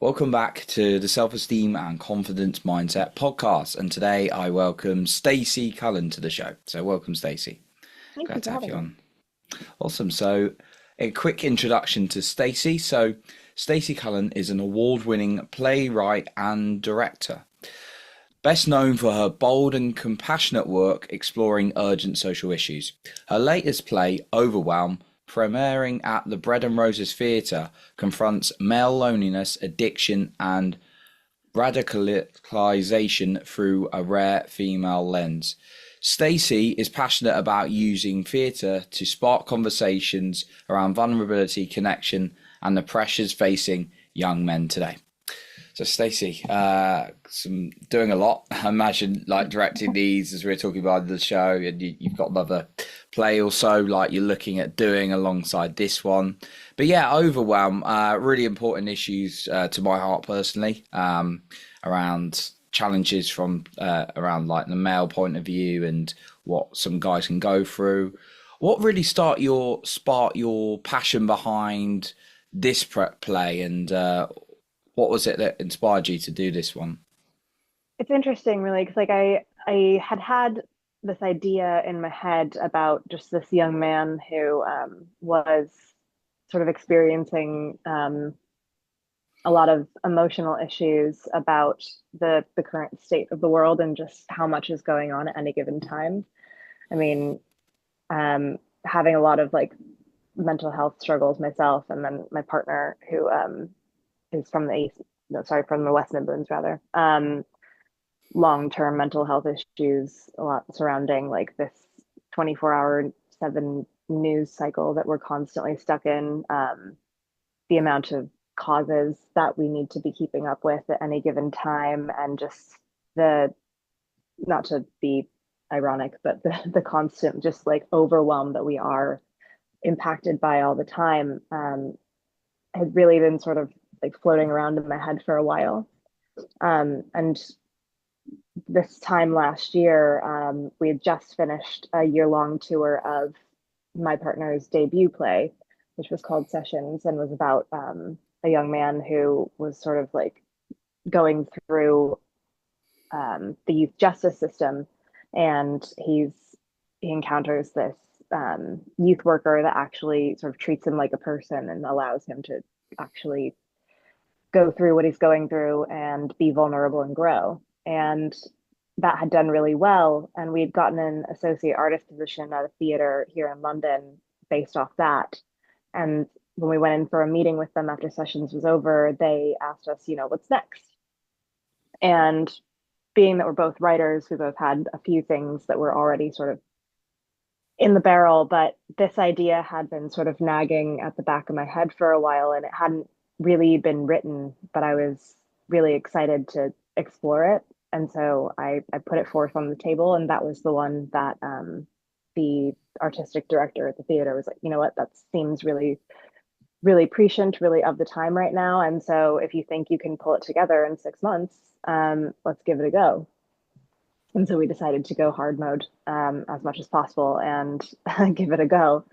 Welcome back to the Self-Esteem and Confidence Mindset podcast. And today I welcome Stacey Cullen to the show. So welcome, Stacey. Thank you Glad to for have you having me. on. Awesome. So a quick introduction to Stacey. So Stacey Cullen is an award-winning playwright and director, best known for her bold and compassionate work exploring urgent social issues. Her latest play, Overwhelm, premiering at the Bread and Roses Theatre, confronts male loneliness, addiction, and radicalization through a rare female lens. Stacey is passionate about using theatre to spark conversations around vulnerability, connection, and the pressures facing young men today. So Stacey, some doing a lot. I imagine like directing these as we were talking about the show, and you've got another play or so like you're looking at doing alongside this one. But yeah, overwhelm, really important issues to my heart personally, around challenges from around like the male point of view and what some guys can go through. What really spark your passion behind this play, and what was it that inspired you to do this one? It's interesting, really, because I had had this idea in my head about just this young man who was sort of experiencing a lot of emotional issues about the current state of the world and just how much is going on at any given time. I mean, having a lot of like mental health struggles myself, and then my partner who is from the east, no, sorry, from the West Midlands rather. Long-term mental health issues, a lot surrounding like this 24-hour 7 news cycle that we're constantly stuck in, the amount of causes that we need to be keeping up with at any given time, and just the, not to be ironic, but the constant just like overwhelm that we are impacted by all the time, had really been sort of like floating around in my head for a while. And this time last year, we had just finished a year-long tour of my partner's debut play, which was called Sessions, and was about a young man who was sort of like going through the youth justice system, and he encounters this youth worker that actually sort of treats him like a person and allows him to actually go through what he's going through and be vulnerable and grow. And that had done really well. And we'd gotten an associate artist position at a theater here in London based off that. And when we went in for a meeting with them after Sessions was over, they asked us, what's next? And being that we're both writers, we both had a few things that were already sort of in the barrel, but this idea had been sort of nagging at the back of my head for a while, and it hadn't really been written, but I was really excited to explore it. And so I put it forth on the table, and that was the one that the artistic director at the theater was like, you know what, that seems really, really prescient, really of the time right now. And so if you think you can pull it together in 6 months, let's give it a go. And so we decided to go hard mode as much as possible and give it a go.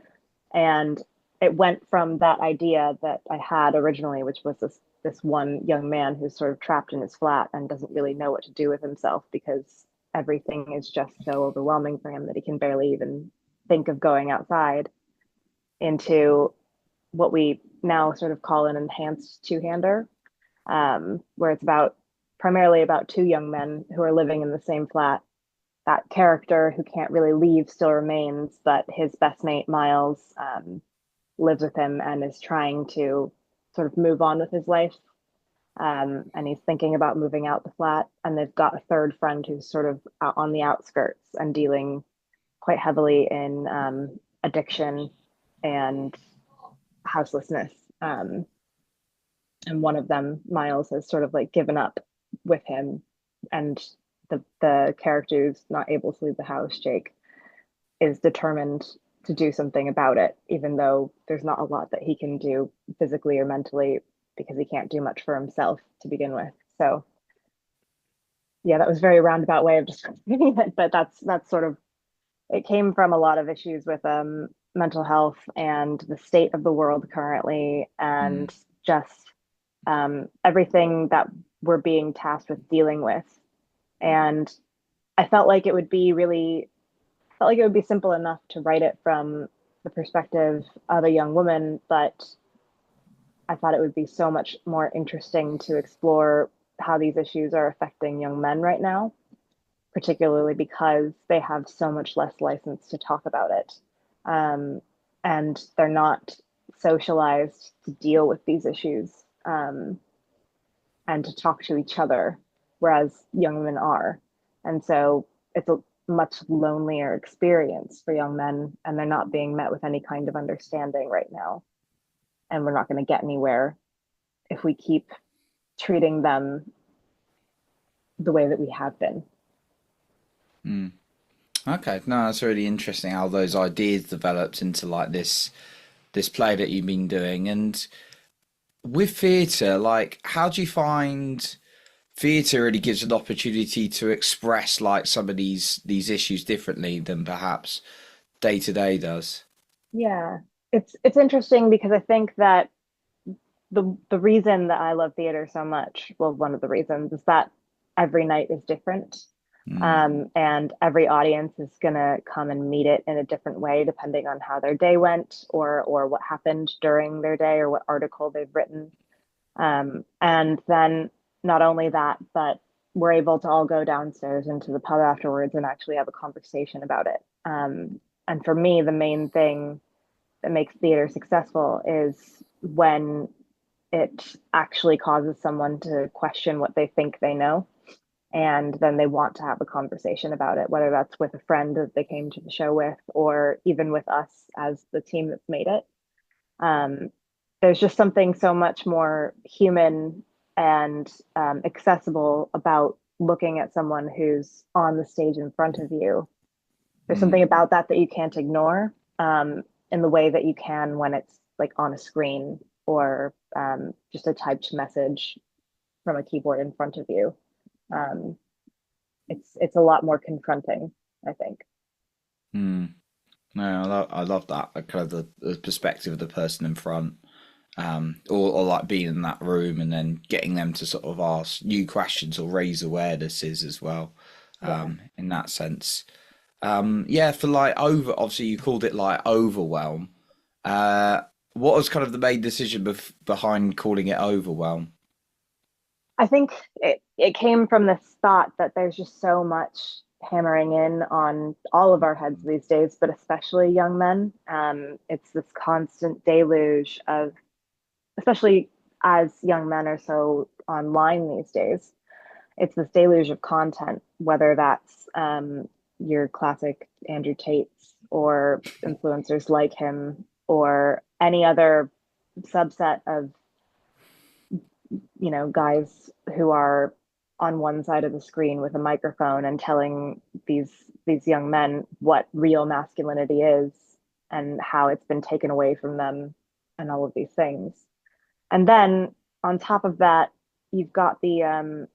And it went from that idea that I had originally, which was this one young man who's sort of trapped in his flat and doesn't really know what to do with himself because everything is just so overwhelming for him that he can barely even think of going outside, into what we now sort of call an enhanced two-hander, where it's about primarily about two young men who are living in the same flat. That character who can't really leave still remains, but his best mate Miles lives with him and is trying to sort of move on with his life. And he's thinking about moving out the flat. And they've got a third friend who's sort of out on the outskirts and dealing quite heavily in addiction and houselessness. And one of them, Miles, has sort of like given up with him, and the character who's not able to leave the house, Jake, is determined to do something about it, even though there's not a lot that he can do physically or mentally because he can't do much for himself to begin with. So yeah, that was a very roundabout way of describing it, but that's sort of, it came from a lot of issues with mental health and the state of the world currently, Mm. and just everything that we're being tasked with dealing with. And I felt like it would be really, felt like it would be simple enough to write it from the perspective of a young woman, but I thought it would be so much more interesting to explore how these issues are affecting young men right now, particularly because they have so much less license to talk about it. Um, and they're not socialized to deal with these issues and to talk to each other, whereas young women are. And so it's a much lonelier experience for young men, and they're not being met with any kind of understanding right now. And we're not going to get anywhere if we keep treating them the way that we have been. Okay, no, that's really interesting how those ideas developed into like this play that you've been doing. And with theatre, like, how do you find theatre really gives an opportunity to express like some of these issues differently than perhaps day to day does? Yeah, it's interesting because I think that the reason that I love theater so much, well, one of the reasons is that every night is different. Mm, And every audience is gonna come and meet it in a different way, depending on how their day went or what happened during their day or what article they've written. And then not only that, but we're able to all go downstairs into the pub afterwards and actually have a conversation about it. And for me, the main thing that makes theater successful is when it actually causes someone to question what they think they know. And then they want to have a conversation about it, whether that's with a friend that they came to the show with, or even with us as the team that's made it. Um, there's just something so much more human and accessible about looking at someone who's on the stage in front of you. There's mm, something about that that you can't ignore in the way that you can when it's like on a screen or just a typed message from a keyboard in front of you. Um, it's a lot more confronting, I think. mm. No, I love that kind of the perspective of the person in front, or like being in that room and then getting them to sort of ask new questions or raise awarenesses as well. Yeah. In that sense, yeah, for like over, obviously you called it like overwhelm. Uh, what was kind of the main decision behind calling it overwhelm? I think it came from this thought that there's just so much hammering in on all of our heads these days, but especially young men. It's this constant deluge of, especially as young men are so online these days, it's this deluge of content, whether that's your classic Andrew Tates or influencers like him or any other subset of guys who are on one side of the screen with a microphone and telling these young men what real masculinity is and how it's been taken away from them and all of these things. And then on top of that, you've got the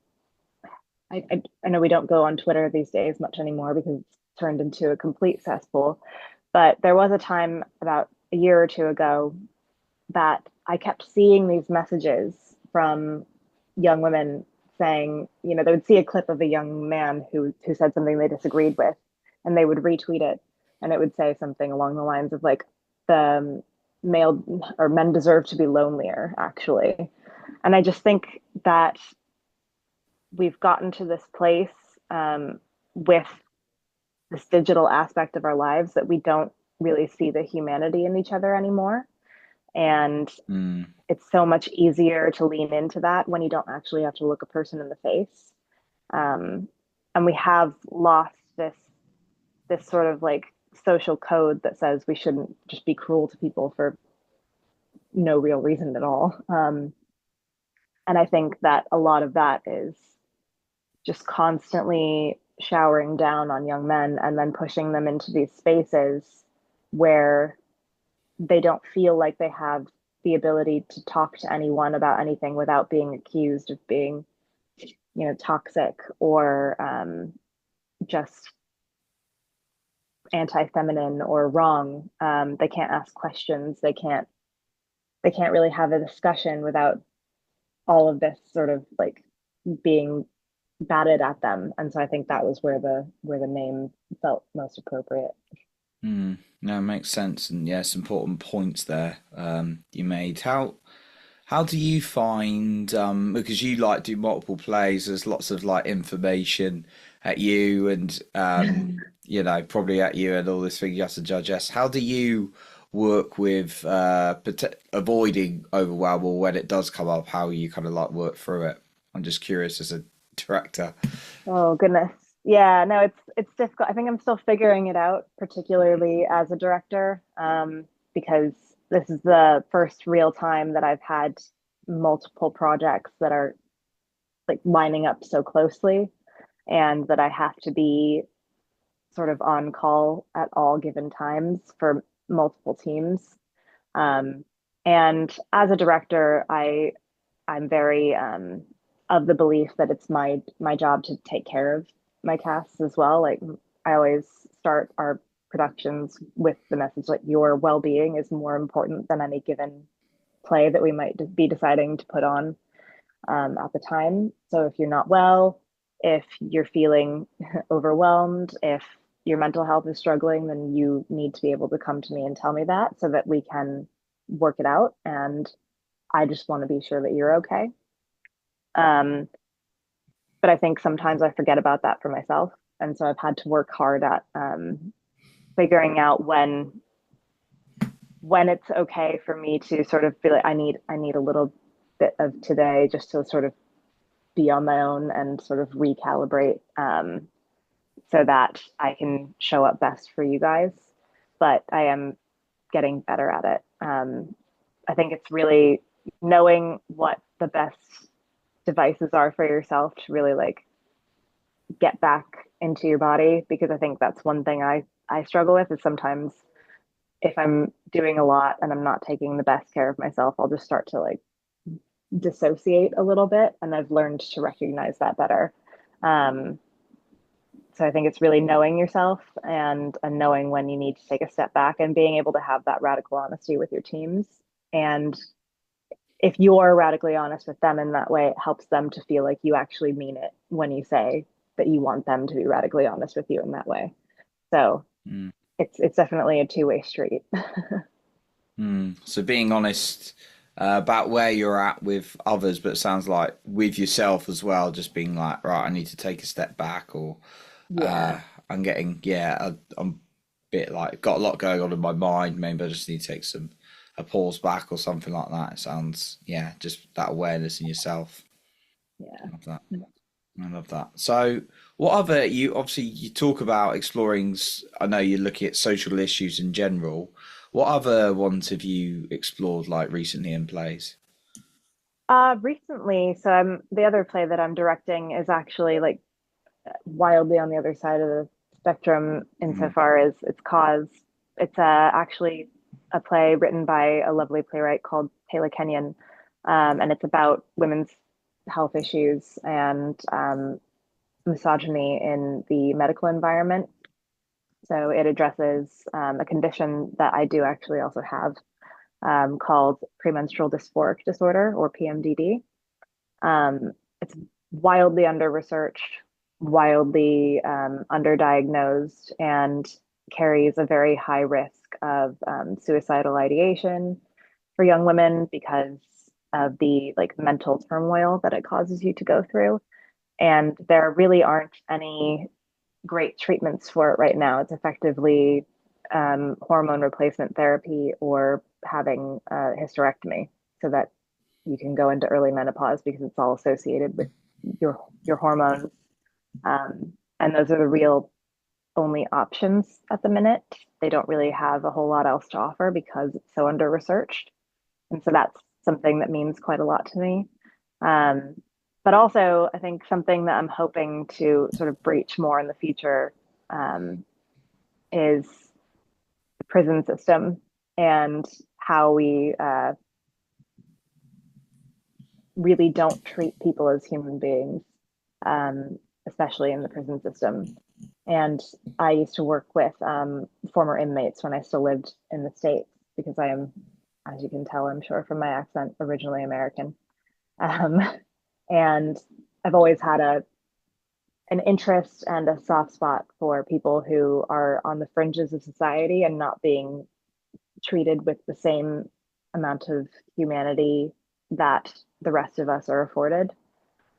I know we don't go on Twitter these days much anymore because it's turned into a complete cesspool. But there was a time about a year or two ago that I kept seeing these messages from young women saying, they would see a clip of a young man who said something they disagreed with, and they would retweet it, and it would say something along the lines of like the male or men deserve to be lonelier, actually. And I just think that we've gotten to this place with this digital aspect of our lives that we don't really see the humanity in each other anymore. And Mm, it's so much easier to lean into that when you don't actually have to look a person in the face. Um, and we have lost this sort of like social code that says we shouldn't just be cruel to people for no real reason at all. And I think that a lot of that is just constantly showering down on young men and then pushing them into these spaces where they don't feel like they have the ability to talk to anyone about anything without being accused of being, toxic or just anti-feminine or wrong. They can't ask questions. They can't really have a discussion without all of this sort of like being batted at them. And so I think that was where the name felt most appropriate. No, it makes sense, and yes, important points there you made. How do you find because you like do multiple plays, there's lots of like information at you and you know, probably at you and all this thing you have to digest. How do you work with avoiding overwhelm or when it does come up, how you kind of like work through it? I'm just curious as a director. Oh goodness. Yeah, no, it's difficult. I think I'm still figuring it out, particularly as a director, because this is the first real time that I've had multiple projects that are like lining up so closely, and that I have to be sort of on call at all given times for multiple teams. Um, and as a director, I'm very of the belief that it's my job to take care of my casts as well. Like I always start our productions with the message like your well-being is more important than any given play that we might be deciding to put on at the time. So if you're not well, if you're feeling overwhelmed, if your mental health is struggling, then you need to be able to come to me and tell me that so that we can work it out. And I just want to be sure that you're okay. Um, but I think sometimes I forget about that for myself. And so I've had to work hard at figuring out when it's okay for me to sort of feel like I need a little bit of today just to sort of be on my own and sort of recalibrate so that I can show up best for you guys. But I am getting better at it. I think it's really knowing what the best devices are for yourself to really like get back into your body, because I think that's one thing I struggle with is sometimes if I'm doing a lot and I'm not taking the best care of myself, I'll just start to like dissociate a little bit, and I've learned to recognize that better. Um, so I think it's really knowing yourself and knowing when you need to take a step back and being able to have that radical honesty with your teams. And if you're radically honest with them in that way, it helps them to feel like you actually mean it when you say that you want them to be radically honest with you in that way. So Mm. it's definitely a two-way street. So being honest about where you're at with others, but it sounds like with yourself as well, just being like, right, I need to take a step back, or Yeah. I'm getting, yeah, I'm a bit like got a lot going on in my mind. Maybe I just need to take a pause back or something like that. It sounds, yeah, just that awareness in yourself. Yeah. I love that. I love that. So, what other you obviously you talk about exploring? I know you're looking at social issues in general. What other ones have you explored like recently in plays? Recently, so I'm the other play that I'm directing is actually like wildly on the other side of the spectrum Mm. insofar as its cause. It's actually a play written by a lovely playwright called Taylor Kenyon, and it's about women's health issues and misogyny in the medical environment. So it addresses a condition that I do actually also have called premenstrual dysphoric disorder, or PMDD. It's wildly under researched, wildly underdiagnosed, and carries a very high risk of suicidal ideation for young women because of the like mental turmoil that it causes you to go through. And there really aren't any great treatments for it right now. It's effectively hormone replacement therapy or having a hysterectomy so that you can go into early menopause because it's all associated with your hormones. And those are the real only options at the minute. They don't really have a whole lot else to offer because it's so under researched. And so that's something that means quite a lot to me. Um, but also, I think something that I'm hoping to sort of breach more in the future um, is the prison system and how we really don't treat people as human beings, especially in the prison system. And I used to work with former inmates when I still lived in the States because I am, as you can tell, I'm sure from my accent, originally American. Um, and I've always had an interest and a soft spot for people who are on the fringes of society and not being treated with the same amount of humanity that the rest of us are afforded.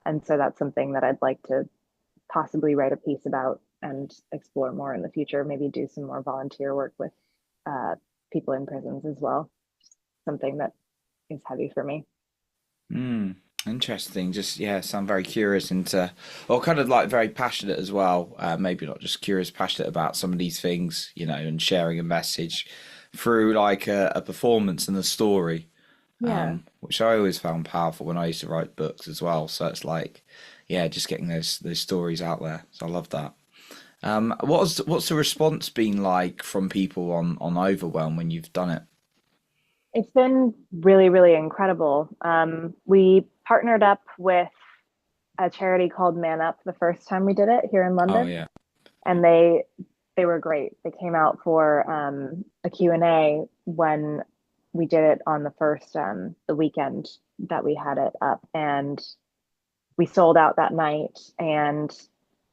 And so that's something that I'd like to possibly write a piece about and explore more in the future. Maybe do some more volunteer work with uh, people in prisons as well. Something that is heavy for me. Hmm. Interesting. Just yeah, sound very curious into, or kind of like very passionate as well. Maybe not just curious, passionate about some of these things, and sharing a message through like a performance and a story, Yeah, which I always found powerful when I used to write books as well. So it's like, yeah, just getting those stories out there. So I love that. What's the response been like from people on Overwhelm when you've done it? it's been really, really incredible. We partnered up with a charity called Man Up the first time we did it here in Oh London, yeah. and they were great. They came out for a Q&A when we did it on the first the weekend that we had it up, and we sold out that night. And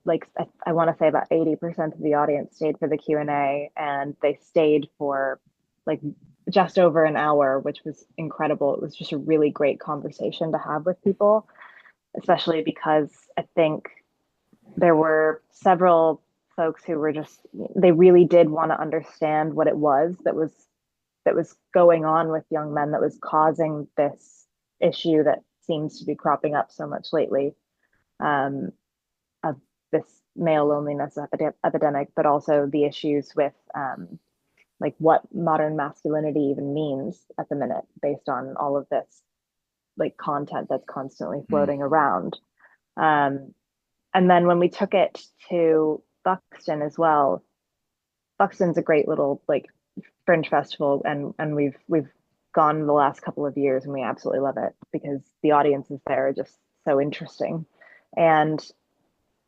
like I want to say about 80% of the audience stayed for the Q&A, and they stayed for like just over an hour, which was incredible. It was just a really great conversation to have with people, especially because I think there were several folks who were just they really did want to understand what it was that was going on with young men that was causing this issue that seems to be cropping up so much lately, um, of this male loneliness epidemic, but also the issues with like what modern masculinity even means at the minute, based on all of this like content that's constantly Mm, floating around. Um, and then when we took it to Buxton as well, Buxton's a great little like fringe festival, and we've gone the last couple of years, and we absolutely love it because the audiences there are just so interesting. And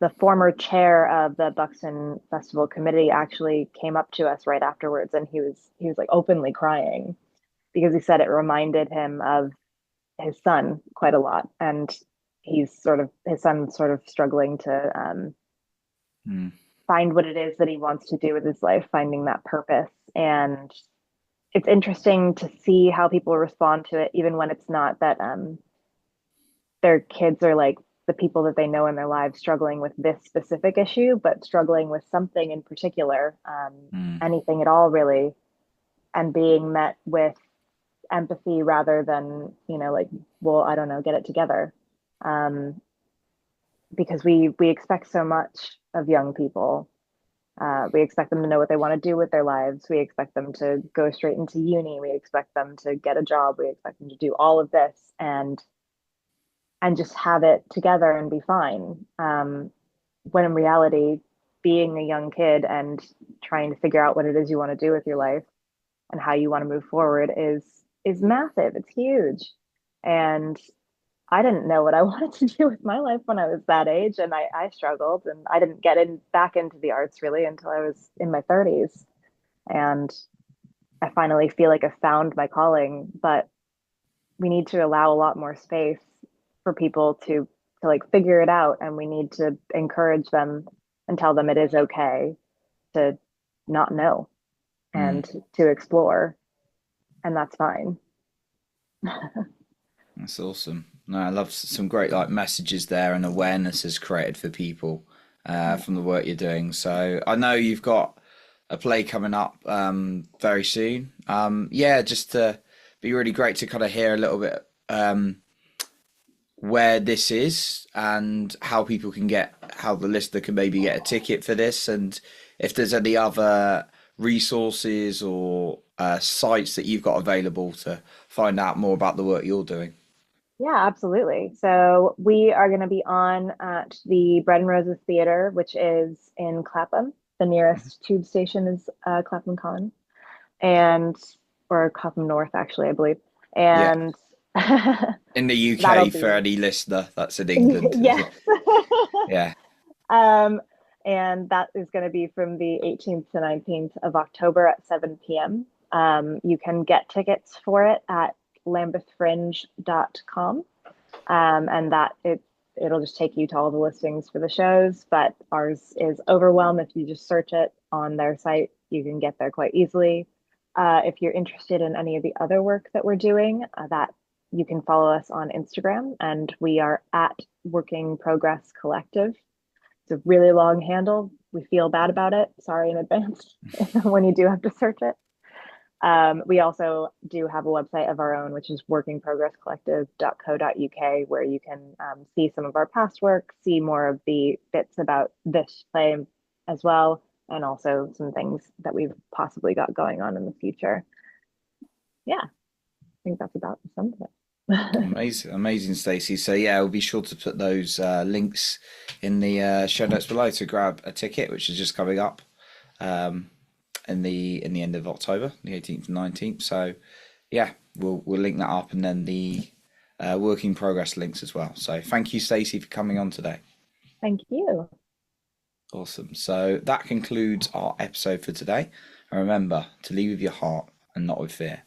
the former chair of the Buxton Festival Committee actually came up to us right afterwards, and he was like openly crying because he said it reminded him of his son quite a lot, and his son's sort of struggling to mm, find what it is that he wants to do with his life, finding that purpose. And it's interesting to see how people respond to it, even when it's not that their kids are like the people that they know in their lives struggling with this specific issue, but struggling with something in particular, mm, anything at all, really, and being met with empathy rather than, like, well, I don't know, get it together. Um, because we expect so much of young people. We expect them to know what they want to do with their lives. We expect them to go straight into uni. We expect them to get a job. We expect them to do all of this and just have it together and be fine. When in reality, being a young kid and trying to figure out what it is you want to do with your life and how you want to move forward is massive. It's huge. And I didn't know what I wanted to do with my life when I was that age, and I struggled, and I didn't get in back into the arts really until I was in my 30s. And I finally feel like I found my calling, but we need to allow a lot more space for people to like figure it out, and we need to encourage them and tell them it is okay to not know mm. and to explore, and that's fine. That's awesome. No, I love some great like messages there and awareness is created for people Yeah. from the work you're doing. So I know you've got a play coming up very soon. Yeah, just to be really great to kind of hear a little bit where this is and how people can get how the listener can maybe get a ticket for this, and if there's any other resources or sites that you've got available to find out more about the work you're doing. Yeah, absolutely. So we are going to be on at the Bread and Roses Theater, which is in Clapham. The nearest tube station is Clapham Common, and or Clapham North, actually, I believe. Yeah, And in the that'll UK for be any listener that's in England. yes. Yeah. um, and that is going to be from the 18th to 19th of October at 7 p.m. You can get tickets for it at lambethfringe.com. And it'll just take you to all the listings for the shows. But ours is Overwhelm. If you just search it on their site, you can get there quite easily. If you're interested in any of the other work that we're doing, that you can follow us on Instagram, and we are at Working Progress Collective. It's a really long handle. We feel bad about it. Sorry in advance when you do have to search it. We also do have a website of our own, which is workingprogresscollective.co.uk, where you can see some of our past work, see more of the bits about this play as well, and also some things that we've possibly got going on in the future. Yeah, I think that's about the sum of it. Amazing, amazing, Stacey. So yeah, we'll be sure to put those links in the show notes below to grab a ticket, which is just coming up um, in the end of October, the 18th and 19th. So yeah, we'll link that up, and then the work in progress links as well. So thank you, Stacey, for coming on today. Thank you. Awesome. So that concludes our episode for today. And remember to lead with your heart and not with fear.